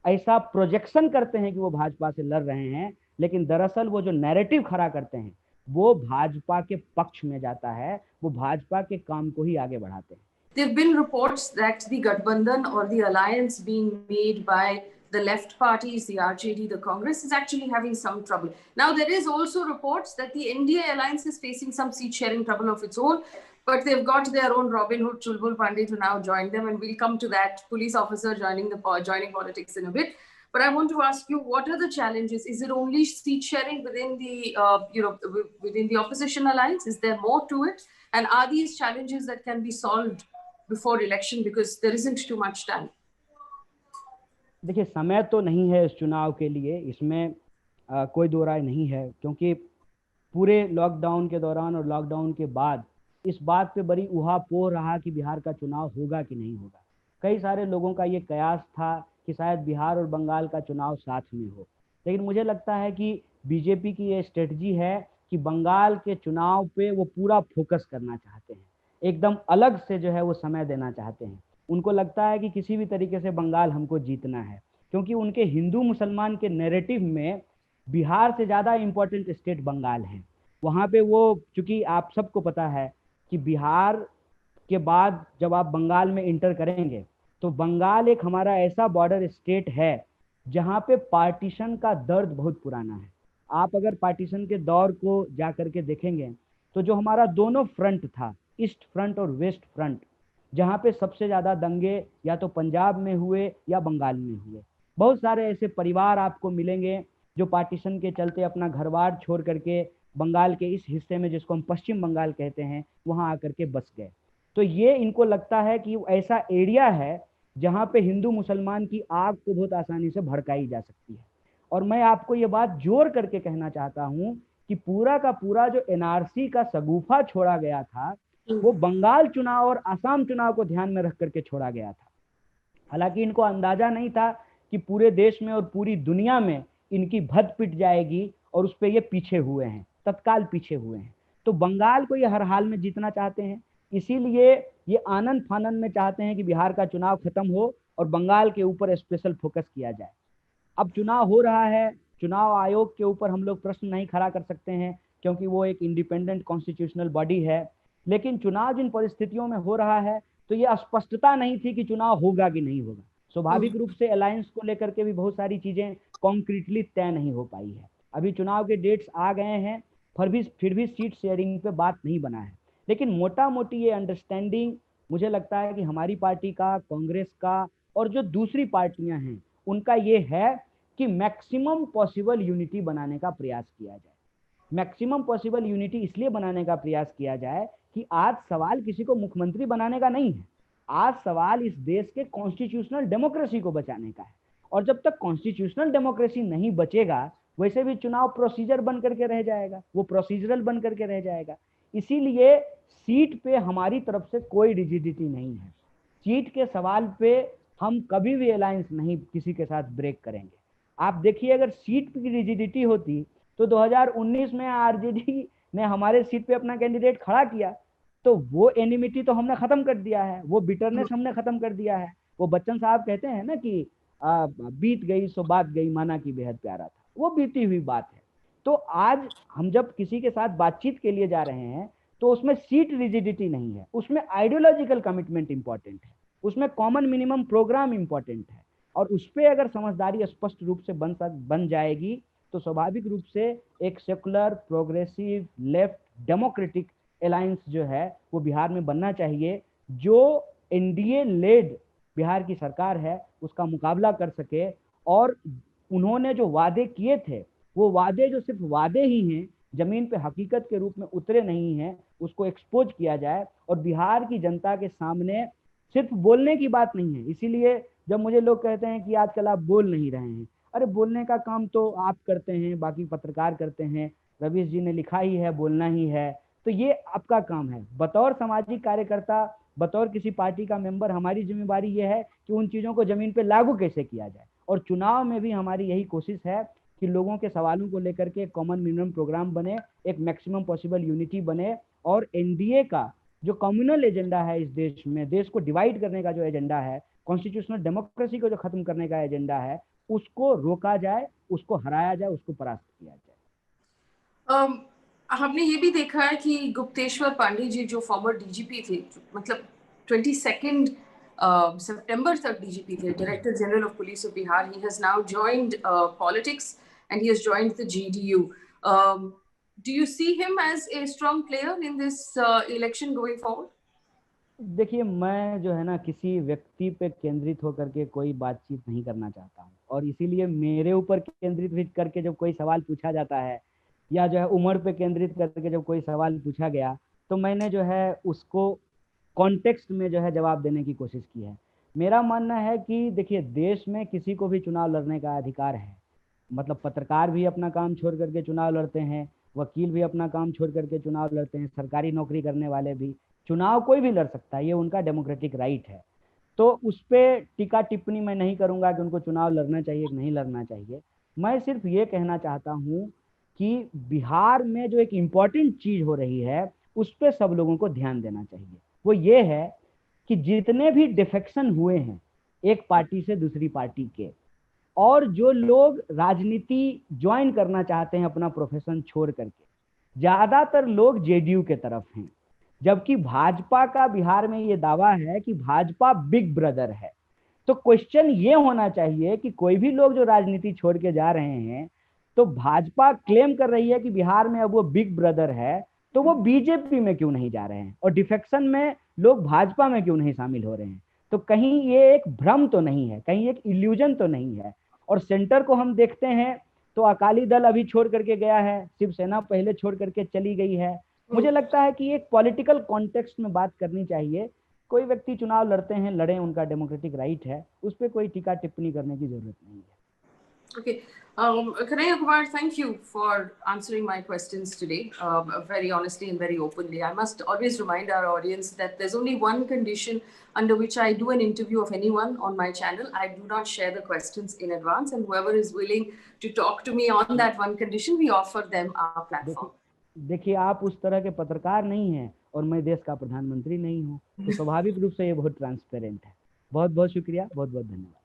ऐसा प्रोजेक्शन करते हैं कि वो भाजपा से लड़ रहे हैं, लेकिन दरअसल वो जो नैरेटिव खड़ा करते हैं वो भाजपा के पक्ष में जाता है, वो भाजपा के काम को ही आगे बढ़ाते हैं। There have been reports that the Gathbandhan or the alliance being made by the left parties, the RJD, the Congress, is actually having some trouble. Now, there is also reports that the NDA alliance is facing some seat-sharing trouble of its own, but they've got their own Robin Hood, Chulbul Pandey, to now join them, and we'll come to that police officer joining politics in a bit. But I want to ask you, what are the challenges? Is it only seat-sharing within the within the opposition alliance? Is there more to it? And are these challenges that can be solved before election, because there isn't too much time? देखिए, समय तो नहीं है इस चुनाव के लिए, इसमें कोई दो राय नहीं है, क्योंकि पूरे लॉकडाउन के दौरान और लॉकडाउन के बाद इस बात पे बड़ी उहापोह रहा कि बिहार का चुनाव होगा कि नहीं होगा। कई सारे लोगों का ये कयास था कि शायद बिहार और बंगाल का चुनाव साथ में हो, लेकिन मुझे लगता है कि बीजेपी की ये स्ट्रेटजी है कि बंगाल के चुनाव पे वो पूरा फोकस करना चाहते हैं, एकदम अलग से जो है वो समय देना चाहते हैं। उनको लगता है कि किसी भी तरीके से बंगाल हमको जीतना है, क्योंकि उनके हिंदू मुसलमान के नैरेटिव में बिहार से ज़्यादा इम्पोर्टेंट स्टेट बंगाल है। वहाँ पे वो, चूंकि आप सबको पता है कि बिहार के बाद जब आप बंगाल में इंटर करेंगे तो बंगाल एक हमारा ऐसा बॉर्डर स्टेट है जहाँ पे पार्टीशन का दर्द बहुत पुराना है। आप अगर पार्टीशन के दौर को जा करके देखेंगे तो जो हमारा दोनों फ्रंट था, ईस्ट फ्रंट और वेस्ट फ्रंट, जहाँ पे सबसे ज़्यादा दंगे या तो पंजाब में हुए या बंगाल में हुए। बहुत सारे ऐसे परिवार आपको मिलेंगे जो पार्टीशन के चलते अपना घर बार छोड़ करके बंगाल के इस हिस्से में, जिसको हम पश्चिम बंगाल कहते हैं, वहाँ आकर के बस गए। तो ये इनको लगता है कि ऐसा एरिया है जहाँ पे हिंदू मुसलमान की आग को बहुत आसानी से भड़काई जा सकती है। और मैं आपको ये बात जोर करके कहना चाहता हूँ कि पूरा का पूरा जो एनआरसी का शगुफा छोड़ा गया था वो बंगाल चुनाव और असम चुनाव को ध्यान में रख करके छोड़ा गया था। हालांकि इनको अंदाजा नहीं था कि पूरे देश में और पूरी दुनिया में इनकी भद पिट जाएगी, और उस पर ये पीछे हुए हैं, तत्काल पीछे हुए हैं। तो बंगाल को ये हर हाल में जीतना चाहते हैं, इसीलिए ये आनंद फानंद में चाहते हैं कि बिहार का चुनाव खत्म हो और बंगाल के ऊपर स्पेशल फोकस किया जाए। अब चुनाव हो रहा है, चुनाव आयोग के ऊपर हम लोग प्रश्न नहीं खड़ा कर सकते हैं क्योंकि वो एक इंडिपेंडेंट कॉन्स्टिट्यूशनल बॉडी है, लेकिन चुनाव जिन परिस्थितियों में हो रहा है तो ये स्पष्टता नहीं थी कि चुनाव होगा कि नहीं होगा। स्वाभाविक रूप से अलायंस को लेकर के भी बहुत सारी चीजें कॉन्क्रीटली तय नहीं हो पाई है। अभी चुनाव के डेट्स आ गए हैं, फिर भी सीट शेयरिंग पे बात नहीं बना है। लेकिन मोटा मोटी ये अंडरस्टैंडिंग मुझे लगता है कि हमारी पार्टी का, कांग्रेस का और जो दूसरी पार्टियां हैं उनका ये है कि मैक्सिमम पॉसिबल यूनिटी बनाने का प्रयास किया जाए। मैक्सिमम पॉसिबल यूनिटी इसलिए बनाने का प्रयास किया जाए कि आज सवाल किसी को मुख्यमंत्री बनाने का नहीं है, आज सवाल इस देश के कॉन्स्टिट्यूशनल डेमोक्रेसी को बचाने का है। और जब तक कॉन्स्टिट्यूशनल डेमोक्रेसी नहीं बचेगा, वैसे भी चुनाव प्रोसीजर बन करके रह जाएगा, वो प्रोसीजरल बन करके रह जाएगा। इसीलिए सीट पे हमारी तरफ से कोई रिजिडिटी नहीं है। सीट के सवाल पे हम कभी भी अलायंस नहीं किसी के साथ ब्रेक करेंगे। आप देखिए, अगर सीट की रिजिडिटी होती तो 2019 में आरजेडी ने हमारे सीट पे अपना कैंडिडेट खड़ा किया, तो वो एनिमिटी तो हमने खत्म कर दिया है, वो बिटरनेस हमने खत्म कर दिया है। वो बच्चन साहब कहते हैं ना कि बीत गई सो बात गई, माना कि बेहद प्यारा था, वो बीती हुई बात है। तो आज हम जब किसी के साथ बातचीत के लिए जा रहे हैं तो उसमें सीट रिजिडिटी नहीं है, उसमें आइडियोलॉजिकल कमिटमेंट इंपॉर्टेंट है, उसमें कॉमन मिनिमम प्रोग्राम इंपॉर्टेंट है। और उस पर अगर समझदारी स्पष्ट रूप से बन जाएगी तो स्वाभाविक रूप से एक secular progressive left democratic alliance जो है वो बिहार में बनना चाहिए, जो एनडीए लेड बिहार की सरकार है उसका मुकाबला कर सके। और उन्होंने जो वादे किए थे, वो वादे जो सिर्फ वादे ही हैं, जमीन पे हकीकत के रूप में उतरे नहीं हैं, उसको एक्सपोज किया जाए और बिहार की जनता के सामने सिर्फ बोलने की बात नहीं है। इसीलिए जब मुझे लोग कहते हैं कि आजकल आप बोल नहीं रहे हैं, अरे बोलने का काम तो आप करते हैं, बाकी पत्रकार करते हैं, रवीश जी ने लिखा ही है, बोलना ही है, तो ये आपका काम है। बतौर सामाजिक कार्यकर्ता, बतौर किसी पार्टी का मेंबर, हमारी जिम्मेवारी ये है कि उन चीज़ों को जमीन पे लागू कैसे किया जाए। और चुनाव में भी हमारी यही कोशिश है कि लोगों के सवालों को लेकर के कॉमन मिनिमम प्रोग्राम बने, एक मैक्सिमम पॉसिबल यूनिटी बने, और एनडीए का जो कम्युनल एजेंडा है इस देश में, देश को डिवाइड करने का जो एजेंडा है, कॉन्स्टिट्यूशनल डेमोक्रेसी को जो खत्म करने का एजेंडा है, उसको रोका जाए, उसको हराया जाए, उसको परास्त किया जाए। हमने ये भी देखा है कि गुप्तेश्वर पांडे जी जो फॉर्मर डीजीपी थे, मतलब 22 सितंबर तक डीजीपी थे, director general of police of Bihar, he has now joined politics and he has joined the JDU. Do you see him as a strong player in this election going forward? देखिए, मैं जो है ना किसी व्यक्ति पे केंद्रित होकर के कोई बातचीत नहीं करना चाहता हूँ, और इसीलिए मेरे ऊपर केंद्रित करके जब कोई सवाल पूछा जाता है, या जो है उम्र पे केंद्रित करके जब कोई सवाल पूछा गया, तो मैंने जो है उसको कॉन्टेक्स्ट में जो है जवाब देने की कोशिश की है। मेरा मानना है कि देखिए, देश में किसी को भी चुनाव लड़ने का अधिकार है। मतलब पत्रकार भी अपना काम छोड़ करके चुनाव लड़ते हैं, वकील भी अपना काम छोड़ करके चुनाव लड़ते हैं, सरकारी नौकरी करने वाले भी। चुनाव कोई भी लड़ सकता है, ये उनका डेमोक्रेटिक राइट है। तो उस पर टीका टिप्पणी मैं नहीं करूंगा कि उनको चुनाव लड़ना चाहिए कि नहीं लड़ना चाहिए। मैं सिर्फ ये कहना चाहता हूँ कि बिहार में जो एक इम्पॉर्टेंट चीज हो रही है उस पर सब लोगों को ध्यान देना चाहिए। वो ये है कि जितने भी डिफेक्शन हुए हैं एक पार्टी से दूसरी पार्टी के, और जो लोग राजनीति ज्वाइन करना चाहते हैं अपना प्रोफेशन छोड़ करके, ज्यादातर लोग जेडीयू के तरफ हैं। जबकि भाजपा का बिहार में ये दावा है कि भाजपा बिग ब्रदर है। तो क्वेश्चन ये होना चाहिए कि कोई भी लोग जो राजनीति छोड़ के जा रहे हैं, तो भाजपा क्लेम कर रही है कि बिहार में अब वो बिग ब्रदर है, तो वो बीजेपी में क्यों नहीं जा रहे हैं, और डिफेक्शन में लोग भाजपा में क्यों नहीं शामिल हो रहे हैं। तो कहीं ये एक भ्रम तो नहीं है, कहीं एक इल्यूजन तो नहीं है। और सेंटर को हम देखते हैं तो अकाली दल अभी छोड़ करके गया है, शिवसेना पहले छोड़ करके चली गई है। मुझे लगता है कि एक पॉलिटिकल कॉन्टेक्स्ट में बात करनी चाहिए। कोई व्यक्ति चुनाव लड़ते हैं, लड़े, उनका डेमोक्रेटिक राइट है, उस पर कोई टीका टिप्पणी करने की जरूरत नहीं है। Okay. Kanhaiya Kumar, thank you for answering my questions today, very honestly and very openly. I must always remind our audience that there's only one condition under which I do an interview of anyone on my channel. I do not share the questions in advance, and whoever is willing to talk to me on that one condition, we offer them our platform. देखिए, आप उस तरह के पत्रकार नहीं हैं और मैं देश का प्रधानमंत्री नहीं हूँ, तो स्वाभाविक रूप से ये बहुत ट्रांसपेरेंट है। बहुत बहुत शुक्रिया, बहुत बहुत धन्यवाद।